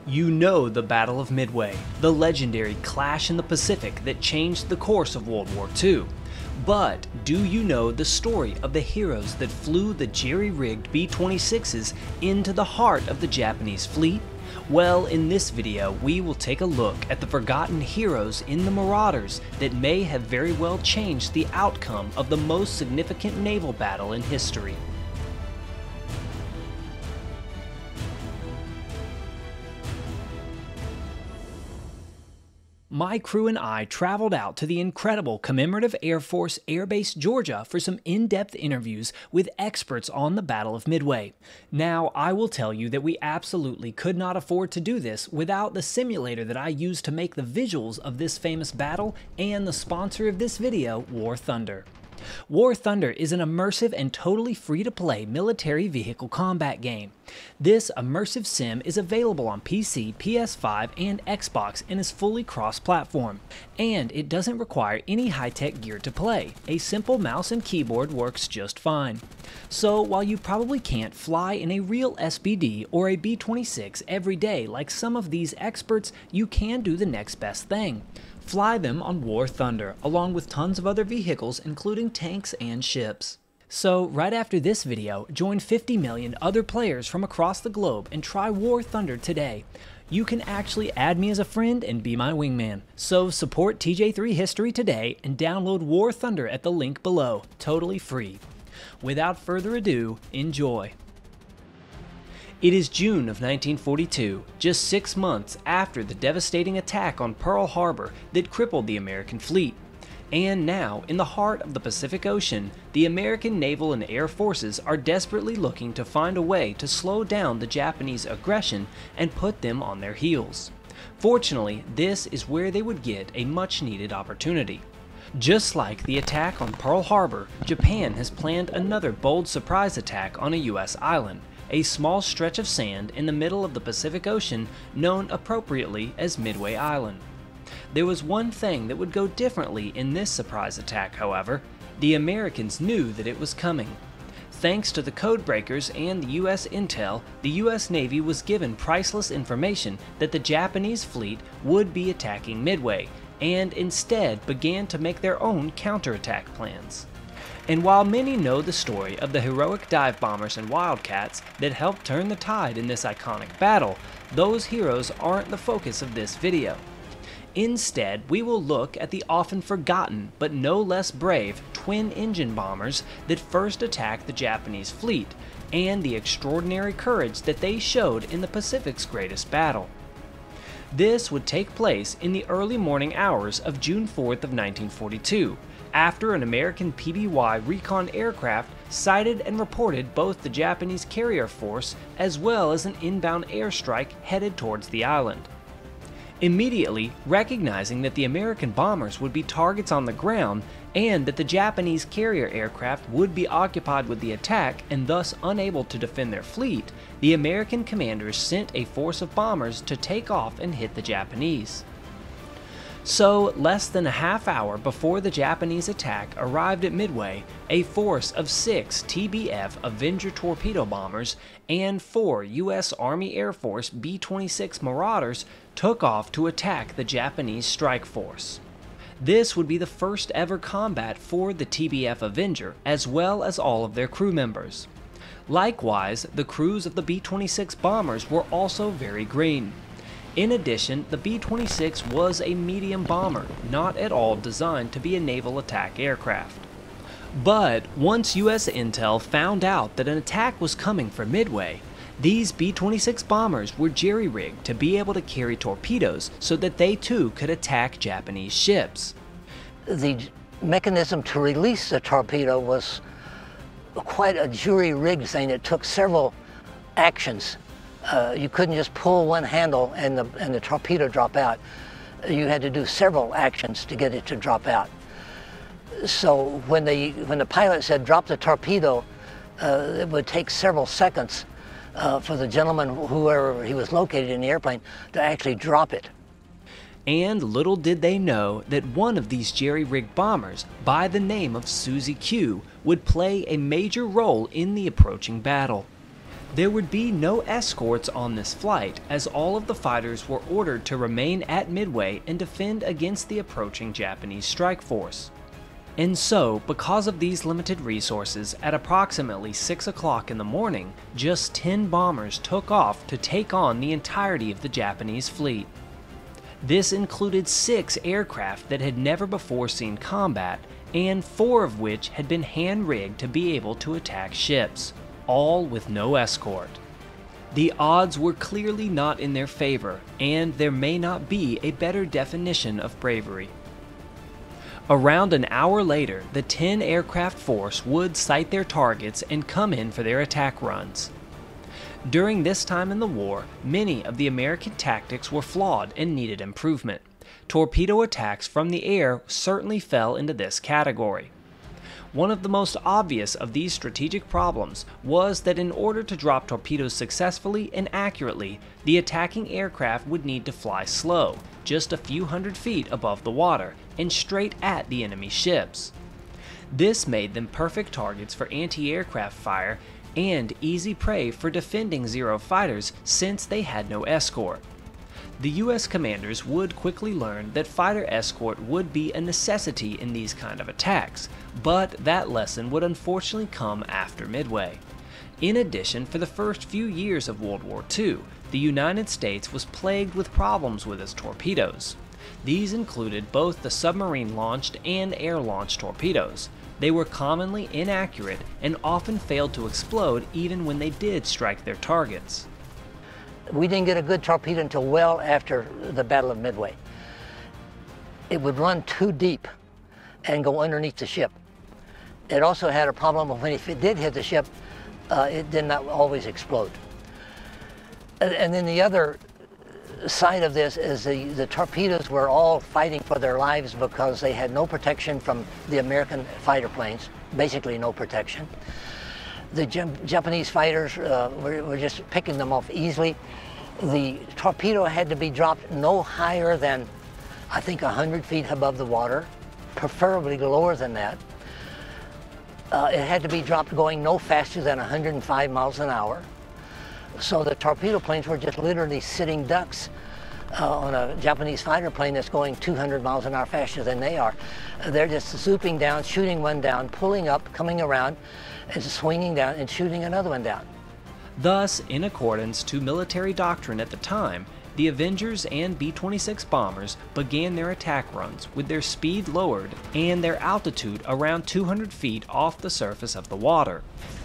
You know the Battle of Midway, the legendary clash in the Pacific that changed the course of World War II. But do you know the story of the heroes that flew the jerry-rigged B-26s into the heart of the Japanese fleet? Well, in this video, we will take a look at the forgotten heroes in the Marauders that may have very well changed the outcome of the most significant naval battle in history. My crew and I traveled out to the incredible Commemorative Air Force Airbase, Georgia for some in-depth interviews with experts on the Battle of Midway. Now, I will tell you that we absolutely could not afford to do this without the simulator that I used to make the visuals of this famous battle and the sponsor of this video, War Thunder. War Thunder is an immersive and totally free-to-play military vehicle combat game. This immersive sim is available on PC, PS5, and Xbox and is fully cross-platform. And it doesn't require any high-tech gear to play. A simple mouse and keyboard works just fine. So while you probably can't fly in a real SBD or a B-26 every day like some of these experts, you can do the next best thing. Fly them on War Thunder, along with tons of other vehicles including tanks and ships. So right after this video, join 50 million other players from across the globe and try War Thunder today. You can actually add me as a friend and be my wingman. So support TJ3 History today and download War Thunder at the link below, totally free. Without further ado, enjoy. It is June of 1942, just 6 months after the devastating attack on Pearl Harbor that crippled the American fleet. And now, in the heart of the Pacific Ocean, the American naval and air forces are desperately looking to find a way to slow down the Japanese aggression and put them on their heels. Fortunately, this is where they would get a much-needed opportunity. Just like the attack on Pearl Harbor, Japan has planned another bold surprise attack on a U.S. island, a small stretch of sand in the middle of the Pacific Ocean known appropriately as Midway Island. There was one thing that would go differently in this surprise attack, however. The Americans knew that it was coming. Thanks to the codebreakers and the U.S. intel, the U.S. Navy was given priceless information that the Japanese fleet would be attacking Midway, and instead began to make their own counterattack plans. And while many know the story of the heroic dive bombers and wildcats that helped turn the tide in this iconic battle, those heroes aren't the focus of this video. Instead, we will look at the often forgotten but no less brave twin-engine bombers that first attacked the Japanese fleet, and the extraordinary courage that they showed in the Pacific's greatest battle. This would take place in the early morning hours of June 4th of 1942. After an American PBY recon aircraft sighted and reported both the Japanese carrier force as well as an inbound airstrike headed towards the island. Immediately recognizing that the American bombers would be targets on the ground and that the Japanese carrier aircraft would be occupied with the attack and thus unable to defend their fleet, the American commanders sent a force of bombers to take off and hit the Japanese. So, less than a half hour before the Japanese attack arrived at Midway, a force of 6 TBF Avenger torpedo bombers and 4 U.S. Army Air Force B-26 Marauders took off to attack the Japanese strike force. This would be the first ever combat for the TBF Avenger, as well as all of their crew members. Likewise, the crews of the B-26 bombers were also very green. In addition, the B-26 was a medium bomber, not at all designed to be a naval attack aircraft. But once U.S. intel found out that an attack was coming for Midway, these B-26 bombers were jerry-rigged to be able to carry torpedoes so that they too could attack Japanese ships. The mechanism to release the torpedo was quite a jury-rigged thing. It took several actions. You couldn't just pull one handle and the torpedo drop out. You had to do several actions to get it to drop out. So when the pilot said drop the torpedo, it would take several seconds for the gentleman, whoever he was located in the airplane, to actually drop it. And little did they know that one of these jerry-rigged bombers, by the name of Susie Q, would play a major role in the approaching battle. There would be no escorts on this flight, as all of the fighters were ordered to remain at Midway and defend against the approaching Japanese strike force. And so, because of these limited resources, at approximately 6 o'clock in the morning, just 10 bombers took off to take on the entirety of the Japanese fleet. This included 6 aircraft that had never before seen combat, and 4 of which had been hand-rigged to be able to attack ships, all with no escort. The odds were clearly not in their favor, and there may not be a better definition of bravery. Around an hour later, the 10 aircraft force would sight their targets and come in for their attack runs. During this time in the war, many of the American tactics were flawed and needed improvement. Torpedo attacks from the air certainly fell into this category. One of the most obvious of these strategic problems was that in order to drop torpedoes successfully and accurately, the attacking aircraft would need to fly slow, just a few hundred feet above the water, and straight at the enemy ships. This made them perfect targets for anti-aircraft fire and easy prey for defending Zero fighters since they had no escort. The US commanders would quickly learn that fighter escort would be a necessity in these kind of attacks, but that lesson would unfortunately come after Midway. In addition, for the first few years of World War II, the United States was plagued with problems with its torpedoes. These included both the submarine-launched and air-launched torpedoes. They were commonly inaccurate and often failed to explode even when they did strike their targets. We didn't get a good torpedo until well after the Battle of Midway. It would run too deep and go underneath the ship. It also had a problem of when if it did hit the ship, it did not always explode. And then the other side of this is the torpedoes were all fighting for their lives because they had no protection from the American fighter planes, basically no protection. The Japanese fighters were just picking them off easily. The torpedo had to be dropped no higher than, I think, 100 feet above the water, preferably lower than that. It had to be dropped going no faster than 105 miles an hour. So the torpedo planes were just literally sitting ducks on a Japanese fighter plane that's going 200 miles an hour faster than they are. They're just zooping down, shooting one down, pulling up, coming around, and swinging down and shooting another one down. Thus, in accordance to military doctrine at the time, the Avengers and B-26 bombers began their attack runs with their speed lowered and their altitude around 200 feet off the surface of the water.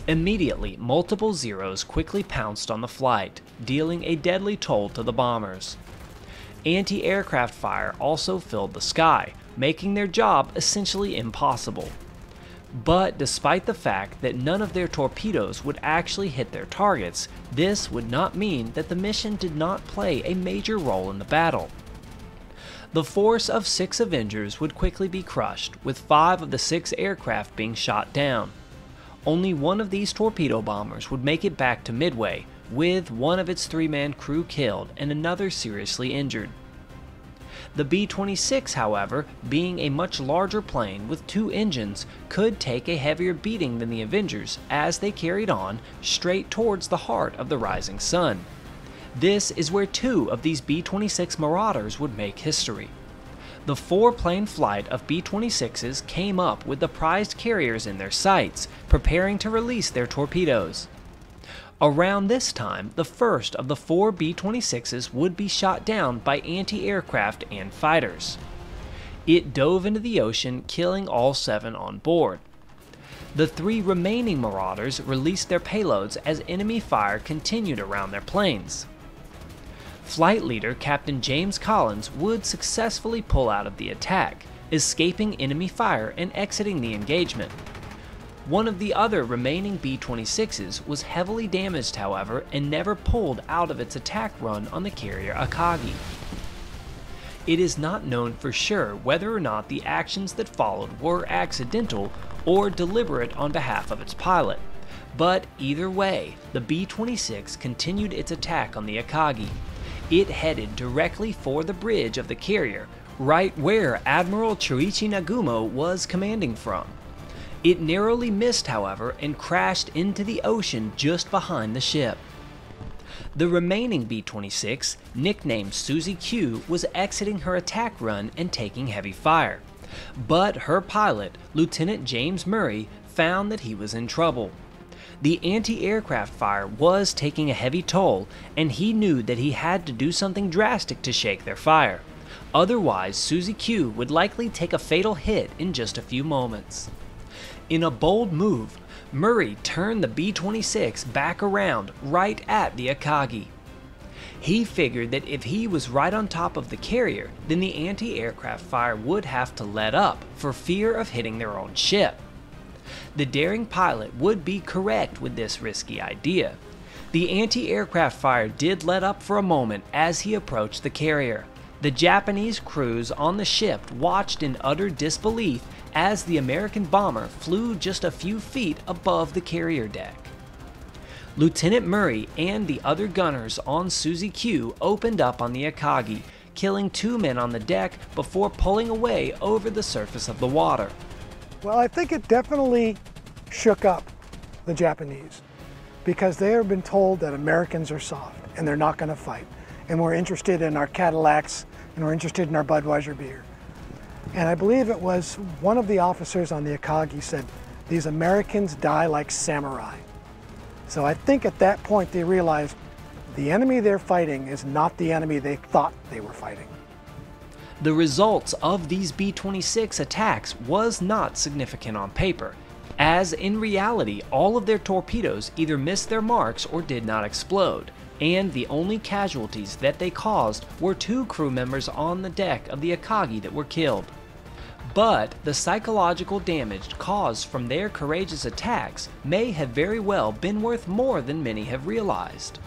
Immediately, multiple Zeros quickly pounced on the flight, dealing a deadly toll to the bombers. Anti-aircraft fire also filled the sky, making their job essentially impossible. But despite the fact that none of their torpedoes would actually hit their targets, this would not mean that the mission did not play a major role in the battle. The force of 6 Avengers would quickly be crushed, with 5 of the 6 aircraft being shot down. Only one of these torpedo bombers would make it back to Midway, with one of its 3-man crew killed and another seriously injured. The B-26, however, being a much larger plane with 2 engines, could take a heavier beating than the Avengers as they carried on straight towards the heart of the rising sun. This is where 2 of these B-26 Marauders would make history. The 4-plane flight of B-26s came up with the prized carriers in their sights, preparing to release their torpedoes. Around this time, the first of the 4 B-26s would be shot down by anti-aircraft and fighters. It dove into the ocean, killing all 7 on board. The 3 remaining Marauders released their payloads as enemy fire continued around their planes. Flight leader Captain James Collins would successfully pull out of the attack, escaping enemy fire and exiting the engagement. One of the other remaining B-26s was heavily damaged, however, and never pulled out of its attack run on the carrier Akagi. It is not known for sure whether or not the actions that followed were accidental or deliberate on behalf of its pilot, but either way, the B-26 continued its attack on the Akagi. It headed directly for the bridge of the carrier, right where Admiral Chuichi Nagumo was commanding from. It narrowly missed, however, and crashed into the ocean just behind the ship. The remaining B-26, nicknamed Susie Q, was exiting her attack run and taking heavy fire. But her pilot, Lieutenant James Murray, found that he was in trouble. The anti-aircraft fire was taking a heavy toll, and he knew that he had to do something drastic to shake their fire. Otherwise, Susie Q would likely take a fatal hit in just a few moments. In a bold move, Murray turned the B-26 back around right at the Akagi. He figured that if he was right on top of the carrier, then the anti-aircraft fire would have to let up for fear of hitting their own ship. The daring pilot would be correct with this risky idea. The anti-aircraft fire did let up for a moment as he approached the carrier. The Japanese crews on the ship watched in utter disbelief as the American bomber flew just a few feet above the carrier deck. Lieutenant Murray and the other gunners on Susie Q opened up on the Akagi, killing 2 men on the deck before pulling away over the surface of the water. Well, I think it definitely shook up the Japanese because they have been told that Americans are soft and they're not going to fight. And we're interested in our Cadillacs and we're interested in our Budweiser beer. And I believe it was one of the officers on the Akagi said, "These Americans die like samurai." So I think at that point they realized the enemy they're fighting is not the enemy they thought they were fighting. The results of these B-26 attacks was not significant on paper, as in reality all of their torpedoes either missed their marks or did not explode, and the only casualties that they caused were 2 crew members on the deck of the Akagi that were killed. But the psychological damage caused from their courageous attacks may have very well been worth more than many have realized.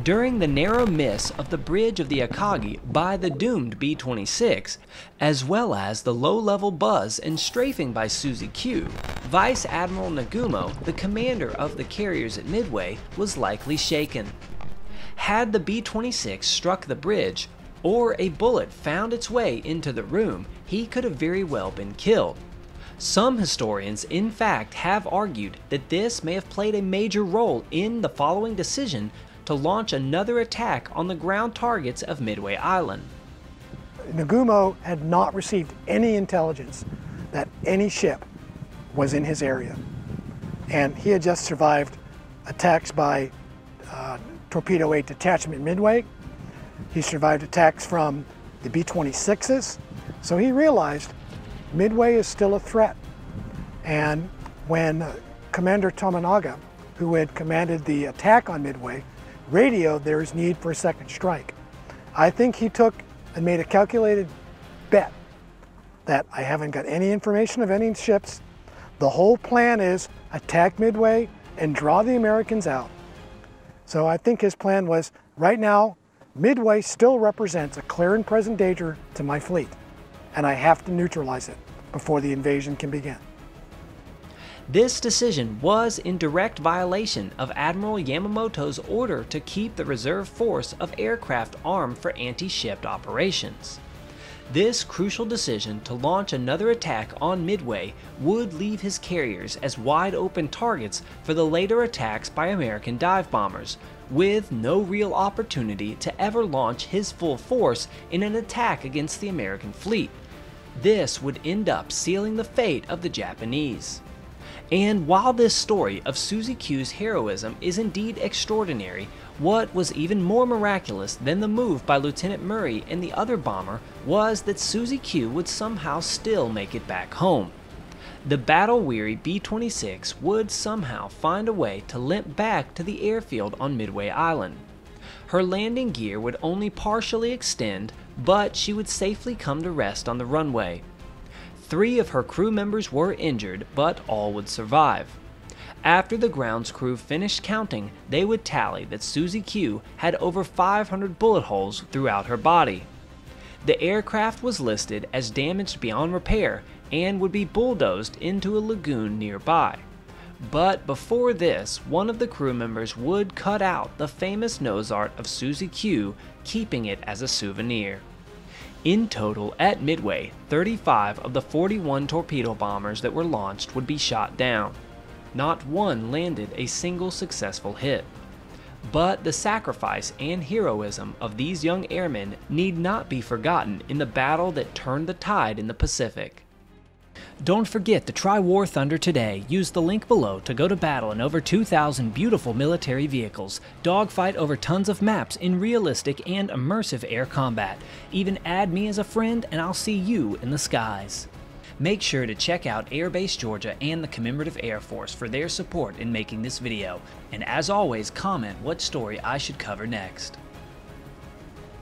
During the narrow miss of the bridge of the Akagi by the doomed B-26, as well as the low-level buzz and strafing by Susie Q, Vice Admiral Nagumo, the commander of the carriers at Midway, was likely shaken. Had the B-26 struck the bridge, or a bullet found its way into the room, he could have very well been killed. Some historians, in fact, have argued that this may have played a major role in the following decision to launch another attack on the ground targets of Midway Island. Nagumo had not received any intelligence that any ship was in his area. And he had just survived attacks by Torpedo 8 Detachment Midway. He survived attacks from the B-26s. So he realized Midway is still a threat. And when Commander Tominaga, who had commanded the attack on Midway, radioed there is need for a second strike, I think he took and made a calculated bet that I haven't got any information of any ships. The whole plan is attack Midway and draw the Americans out. So I think his plan was, right now, Midway still represents a clear and present danger to my fleet, and I have to neutralize it before the invasion can begin. This decision was in direct violation of Admiral Yamamoto's order to keep the reserve force of aircraft armed for anti-ship operations. This crucial decision to launch another attack on Midway would leave his carriers as wide open targets for the later attacks by American dive bombers, with no real opportunity to ever launch his full force in an attack against the American fleet. This would end up sealing the fate of the Japanese. And while this story of Susie Q's heroism is indeed extraordinary, what was even more miraculous than the move by Lieutenant Murray and the other bomber was that Susie Q would somehow still make it back home. The battle-weary B-26 would somehow find a way to limp back to the airfield on Midway Island. Her landing gear would only partially extend, but she would safely come to rest on the runway. 3 of her crew members were injured, but all would survive. After the grounds crew finished counting, they would tally that Susie Q had over 500 bullet holes throughout her body. The aircraft was listed as damaged beyond repair and would be bulldozed into a lagoon nearby. But before this, one of the crew members would cut out the famous nose art of Susie Q, keeping it as a souvenir. In total, at Midway, 35 of the 41 torpedo bombers that were launched would be shot down. Not one landed a single successful hit. But the sacrifice and heroism of these young airmen need not be forgotten in the battle that turned the tide in the Pacific. Don't forget to try War Thunder today. Use the link below to go to battle in over 2,000 beautiful military vehicles, dogfight over tons of maps in realistic and immersive air combat. Even add me as a friend and I'll see you in the skies. Make sure to check out Airbase Georgia and the Commemorative Air Force for their support in making this video. And as always, comment what story I should cover next.